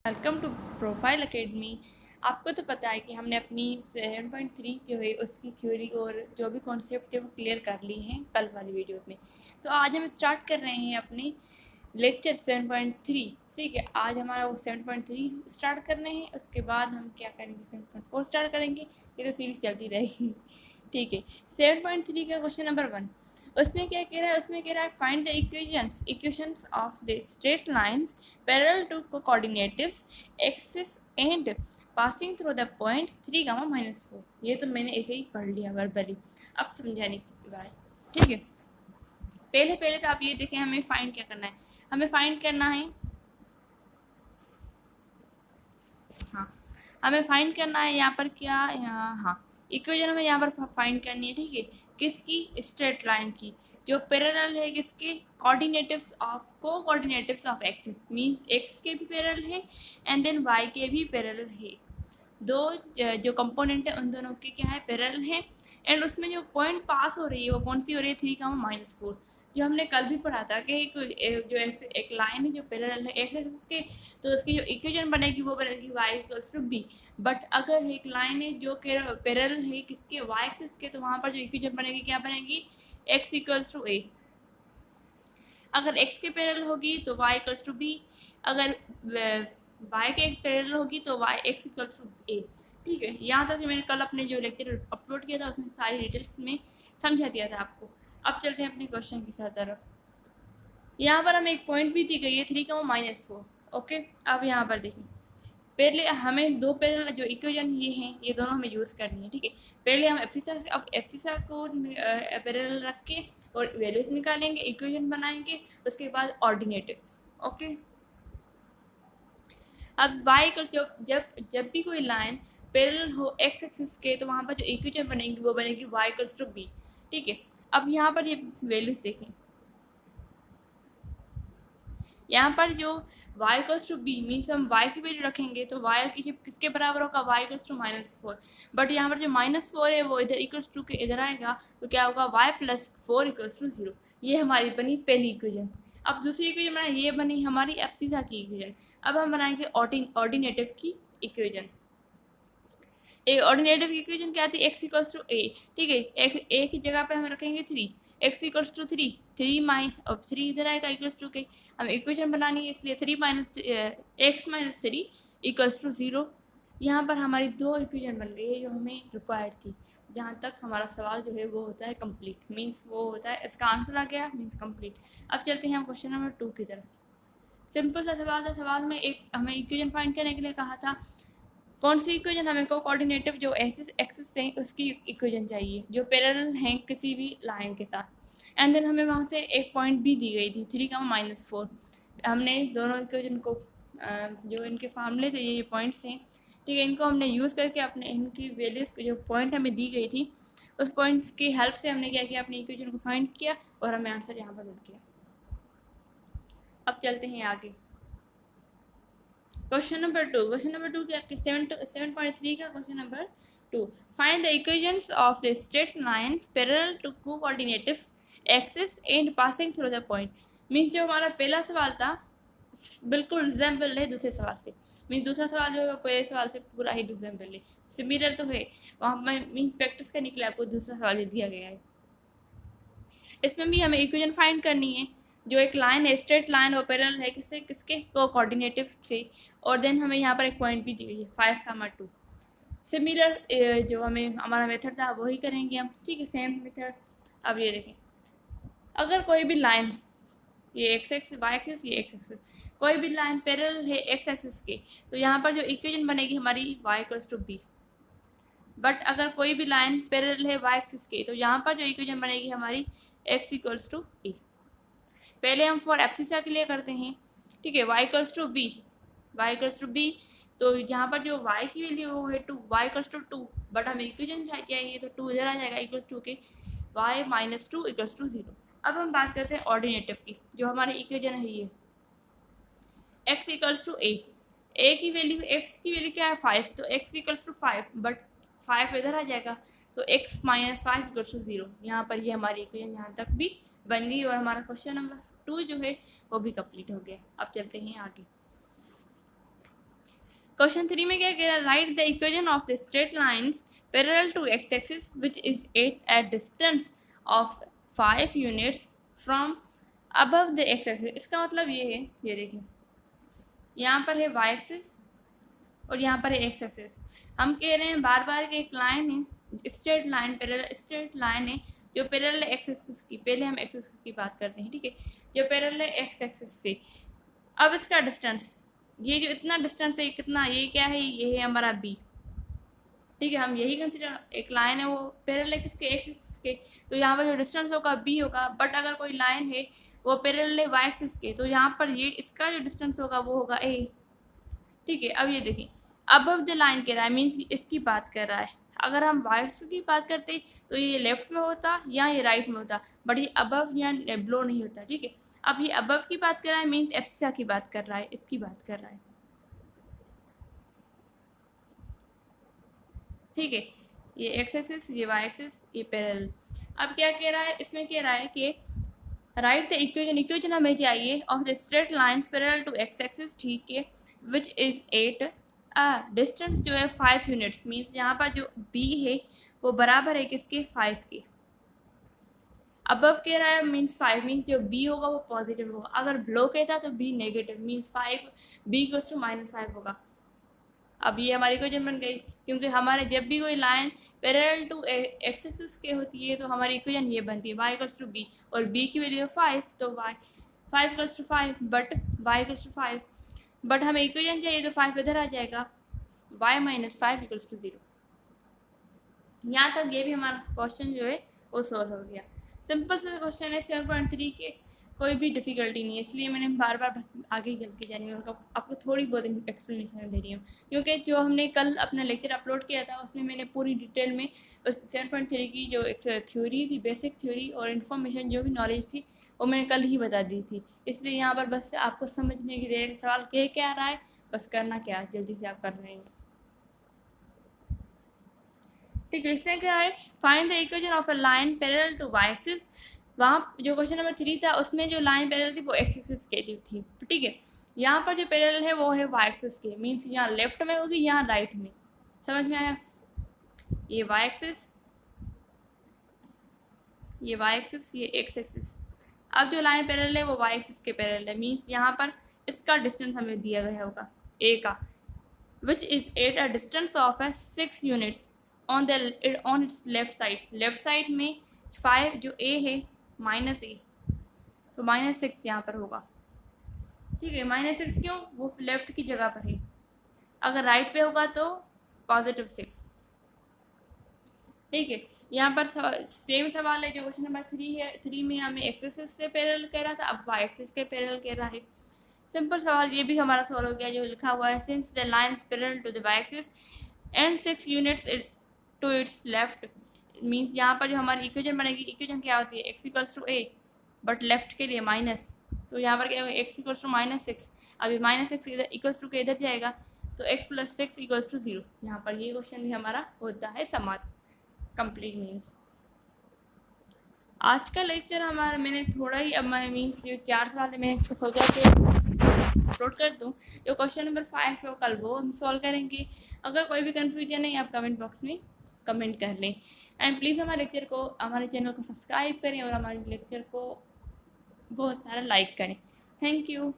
Welcome to profile academy. आपको तो पता है कि हमने अपनी 7.3 जो है उसकी थ्योरी और जो भी कॉन्सेप्ट थे वो क्लियर कर ली हैं कल वाली वीडियो में। तो आज हम स्टार्ट कर रहे हैं अपनी लेक्चर 7.3। ठीक है, आज हमारा वो 7.3 स्टार्ट करने हैं, उसके बाद हम क्या करेंगे 7.4 स्टार्ट करेंगे। ये तो सीरीज चलती रहेगी। ठीक है, 7.3 का क्वेश्चन नंबर 1। उसमें क्या कह रहा है, उसमें कह रहा है find the equations of the straight lines parallel to coordinates axis and passing through the point 3, -4। ये तो मैंने ऐसे ही पढ़ लिया वर्बली, अब समझाने की बात। ठीक है, पहले पहले तो आप ये देखें हमें फाइंड क्या करना है। हमें फाइंड करना है, हाँ हमें फाइंड करना है यहाँ पर क्या, यहाँ हाँ इक्वेशन हमें यहाँ पर फाइंड करनी है। ठीक है, किसकी, स्ट्रेट लाइन की, जो पैरेलल है किसके, कोऑर्डिनेटिव्स ऑफ एक्सिस, मींस एक्स के भी पैरेलल है एंड देन वाई के भी पैरेलल है। दो जो कंपोनेंट है उन दोनों के क्या है, पैरेलल है। एंड उसमें जो पॉइंट पास हो रही है वो कौन सी हो रही है, 3, -4, जो हमने कल भी पढ़ा था कि जो एक लाइन है जो पैरेलल है एक्स एक्सिस के, तो उसकी जो इक्वेशन बनेगी वो बनेगी y = b। बट अगर एक लाइन है जो पैरेलल है किसके, y एक्सिस के, तो वहाँ पर जो इक्वेशन बनेगी क्या बनेगी, x = a। अगर x के पैरेलल होगी तो y = b, अगर y के पैरेलल होगी तो x = a। ठीक है, यहाँ तक मैंने कल अपने जो लेक्चर अपलोड किया था उसमें सारी डिटेल्स में समझा दिया था आपको। अब चलते हैं अपने क्वेश्चन की तरफ। यहाँ पर हमें एक पॉइंट भी दी गई है 3, -4। ओके, अब यहाँ पर देखिए, पहले हमें दो पैरेलल जो इक्वेशन ये हैं ये दोनों हमें यूज़ करनी है। ठीक है, पहले हम एब्सिसा को पैरेलल रख के और वैल्यूज निकालेंगे, इक्वेशन बनाएंगे, उसके बाद ऑर्डिनेटिव्स। ओके, अब y को जब जब भी कोई लाइन पैरेलल हो x एक्सिस के, तो वहाँ पर जो इक्वेशन बनेगी वो बनेगी y = b। ठीक है, अब यहाँ पर ये वैल्यूज देखें, यहाँ पर जो y = b मीन्स हम y की वैल्यू रखेंगे तो y की किसके बराबर होगा, y = -4। बट यहाँ पर जो -4 है वो इधर इक्वल्स टू के इधर आएगा, तो क्या होगा, y + 4 = 0। ये हमारी बनी पहली इक्वेशन। अब दूसरी इक्वेशन बनाए, ये बनी हमारी एब्सिसा की इक्वेशन। अब हम बनाएंगे ऑर्डिनेटिव की इक्वेशन। ऑर्डिनेटिव की इक्वेशन क्या थी, x = a। ठीक है, a की जगह पे हम रखेंगे 3, x = 3, 3 अब 3 इधर आएगा इक्वल्स टू के, हमें इक्वेशन बनानी है इसलिए 3 x - 3 = 0। यहाँ पर हमारी दो इक्वेशन बन गई है जो हमें रिक्वायर्ड थी। जहाँ तक हमारा सवाल जो है वो होता है कंप्लीट, मीन्स वो होता है इसका आंसर आ गया मीन्स कंप्लीट। अब चलते हैं हम क्वेश्चन नंबर 2 की तरफ। सिंपल सा सवाल था, सवाल में एक हमें इक्वेशन फाइंड करने के लिए कहा था। कौन सी इक्वेशन, हमें को कोऑर्डिनेटिव जो एक्सिस है उसकी इक्वेशन चाहिए जो पैरेलल हैं किसी भी लाइन के साथ। एंड देन हमें वहाँ से एक पॉइंट भी दी गई थी 3, -4। हमने दोनों इक्वेशन को जो इनके फार्मूले थे ये पॉइंट्स हैं, ठीक है, इनको हमने यूज़ करके अपने इनकी वैल्यूज़ जो पॉइंट हमें दी गई थी उस पॉइंट्स की हेल्प से हमने क्या किया, अपनी इक्वेशन को फाइंड किया और हमें आंसर यहाँ पर मिल गया। अब चलते हैं आगे, क्वेश्चन नंबर 2। क्वेश्चन नंबर 2 क्या, 7.3 का question number 2। Find the equations of the straight lines parallel to coordinate axis and passing through the point. Means जो हमारा पहला सवाल था बिल्कुल रिजेंबल है दूसरे सवाल से, मीन्स दूसरा सवाल जो है पहले सवाल से पूरा ही रिजेंबल है, सिमिलर तो है। वहाँ पर मीन्स प्रैक्टिस करने के लिए आपको दूसरा सवाल दिया गया है। इसमें भी हमें इक्वेशन फाइंड करनी है। जो एक लाइन है स्ट्रेट लाइन वो पैरेलल है किससे, किसके कोऑर्डिनेटिव से, और देन हमें यहाँ पर एक पॉइंट भी दी गई है 5, 2। सिमिलर जो हमें हमारा मेथड था वही करेंगे हम। ठीक है, सेम मेथड। अब ये देखें, अगर कोई भी लाइन, ये एक्स एक्सिस वाई एक्सिस, ये एक्स एक्सिस, कोई भी लाइन पैरेलल है एक्स एक्सिस के, तो यहाँ पर जो इक्वेशन बनेगी हमारी y = b। बट अगर कोई भी लाइन पैरेलल है वाई एक्सिस के, तो यहाँ पर जो इक्वेशन बनेगी हमारी x = a। पहले हम फॉर एब्सिसा के लिए करते हैं। ठीक है, y = b, तो यहाँ पर जो y की वैल्यू वो है 2, y = 2, बट हमें इक्वेशन चाहिए तो 2 इधर आ जाएगा इक्वल टू के, y - 2 = 0। अब हम बात करते हैं ऑर्डिनेटिव की, जो हमारी इक्वेशन है ये x = a की वैल्यू, x की वैल्यू क्या है 5, तो x = 5, बट 5 इधर आ जाएगा तो x - 5 = 0। यहाँ पर ये हमारी इक्वेशन यहाँ तक भी बन गई और हमारा क्वेश्चन नंबर 2 जो है वो भी कंप्लीट हो गया। अब चलते हैं आगे। क्वेश्चन 3 में क्या कह रहा है, write the equation of the straight lines parallel to x axis which is 8 at distance of 5 units from above the x axis. इसका मतलब ये है, ये देखिए यहाँ पर है वाई एक्सिस और यहाँ पर है एक्स एक्सिस। हम कह रहे हैं बार बार कि एक लाइन है, straight line, parallel straight line है जो पैरेलल है एक्स एक्सिस की। पहले हम एक्स एक्सिस की बात करते हैं, ठीक है, जो पैरेलल है एक्स एक्सिस से। अब इसका डिस्टेंस, ये जो इतना डिस्टेंस है कितना, ये क्या है, ये है हमारा बी, ठीक है। हम यही कंसिडर, एक लाइन है वो पैरेलल है किसके, एक्स एक्सिस के, तो यहाँ पर जो डिस्टेंस होगा बी होगा। बट अगर कोई लाइन है वो पैरेलल है वाई एक्सिस के, तो यहाँ पर ये इसका जो डिस्टेंस होगा वो होगा ए, ठीक है। अब ये देखिए अबव द लाइन कह रहा है, मीन्स इसकी बात कर रहा है। अगर हम वाई एक्सिस की बात करते तो ये लेफ्ट में होता या ये राइट में होता, बट ये अबव या बिलो नहीं होता, ठीक है। अब ये अबव की बात कर रहा है, मीन्स एप्सिया की बात कर रहा है, इसकी बात कर रहा है, ठीक है। ये एक्स एक्सिस, ये वाई एक्सिस, ये पैरेलल। अब क्या कह रहा है, इसमें कह रहा है कि राइट द इक्वेशन, इक्वेशन हमें चाहिए of the straight lines parallel to x axis, ठीक है, विच इज 8, डिस्टेंस जो है 5 यूनिट्स, मीन्स यहाँ पर जो बी है वो बराबर है किसके, 5 के। अबव कह रहा है मीन्स 5, मीन्स जो बी होगा वो पॉजिटिव होगा। अगर बिलो कहता तो b negative, means 5 b equals to -5 होगा। अब ये हमारी इक्वेशन बन गई, क्योंकि हमारे जब भी कोई line parallel to x axis के होती है तो हमारी इक्वेशन ये बनती है y इक्वल्स टू बी, और b की वैल्यू 5, तो y 5 equals to 5, but y equals to 5, but हमें इक्वेशन चाहिए तो 5 इधर आ जाएगा, y माइनस 5 इक्वल्स टू 0। यहाँ तक ये भी हमारा क्वेश्चन जो है वो सॉल्व हो गया। सिंपल सा क्वेश्चन है 7.3 के, कोई भी डिफिकल्टी नहीं है, इसलिए मैंने बार बार बस आगे ही चल के जानी है, आपको थोड़ी बहुत एक्सप्लेनेशन दे रही हूँ, क्योंकि जो हमने कल अपना लेक्चर अपलोड किया था उसमें मैंने पूरी डिटेल में उस 7.3 की जो एक थ्योरी थी, बेसिक थ्योरी और इन्फॉर्मेशन जो भी नॉलेज थी वो मैंने कल ही बता दी थी। इसलिए यहाँ पर बस आपको समझने की देर, सवाल कह क्या रहा है, बस करना क्या जल्दी से आप कर रहे हैं, ठीक है। इसमें क्या है, find the equation of a line parallel to y axis. वहाँ जो क्वेश्चन नंबर 3 था उसमें जो लाइन पैरेलल थी वो एक्स एक्सिस की थी, ठीक है। यहाँ पर जो पैरेलल है वो है वाई एक्सिस के, मीन्स यहाँ लेफ्ट में होगी, यहाँ राइट में। समझ में आया, ये वाई एक्सिस, ये वाई एक्सिस, ये एक्स एक्सिस। अब जो लाइन पैरेलल है वो वाई एक्सिस के पैरेलल है, मीन्स यहाँ पर इसका डिस्टेंस हमें दिया गया होगा ए का, विच is 8 a distance of 6 units on it's left side. Left side में 5 जो ए है माइनस ए, तो -6 यहाँ पर होगा, ठीक है। -6 क्यों, वो लेफ्ट की जगह पर है, अगर राइट पे होगा तो +6, ठीक है। यहाँ पर सेम सवाल है जो क्वेश्चन नंबर 3 है, 3 में हमें एक्स एक्सिस से पैरेलल कह रहा था, अब वाई एक्सिस के पैरेलल कह रहा है। सिंपल सवाल ये भी हमारा सॉल्व हो गया, जो लिखा हुआ है, since the line parallel to the y axis and 6 units to its left, मीन्स यहाँ पर जो हमारी इक्वेशन बनेगी, इक्वेशन क्या होती है, x equals to a, but left के लिए माइनस, तो यहाँ पर क्या होगा, एक्स इक्वल्स टू -6। अभी -6 इधर इक्वल्स टू के इधर जाएगा, तो x + 6 इक्वल्स टू 0। यहाँ पर ये क्वेश्चन भी हमारा होता है समाप्त, कंप्लीट मीन्स। आज का लेक्चर हमारा मैंने थोड़ा ही, अब मैं मीन्स जो 4 सवाल है मैंने सोचा कि अपलोड कर दूँ। जो क्वेश्चन नंबर 5 है वो कल वो हम सॉल्व करेंगे। अगर कोई भी कन्फ्यूजन है आप कमेंट बॉक्स में कमेंट कर लें, एंड प्लीज़ हमारे लेक्चर को, हमारे चैनल को सब्सक्राइब करें और हमारे लेक्चर को बहुत सारा लाइक करें। Thank you.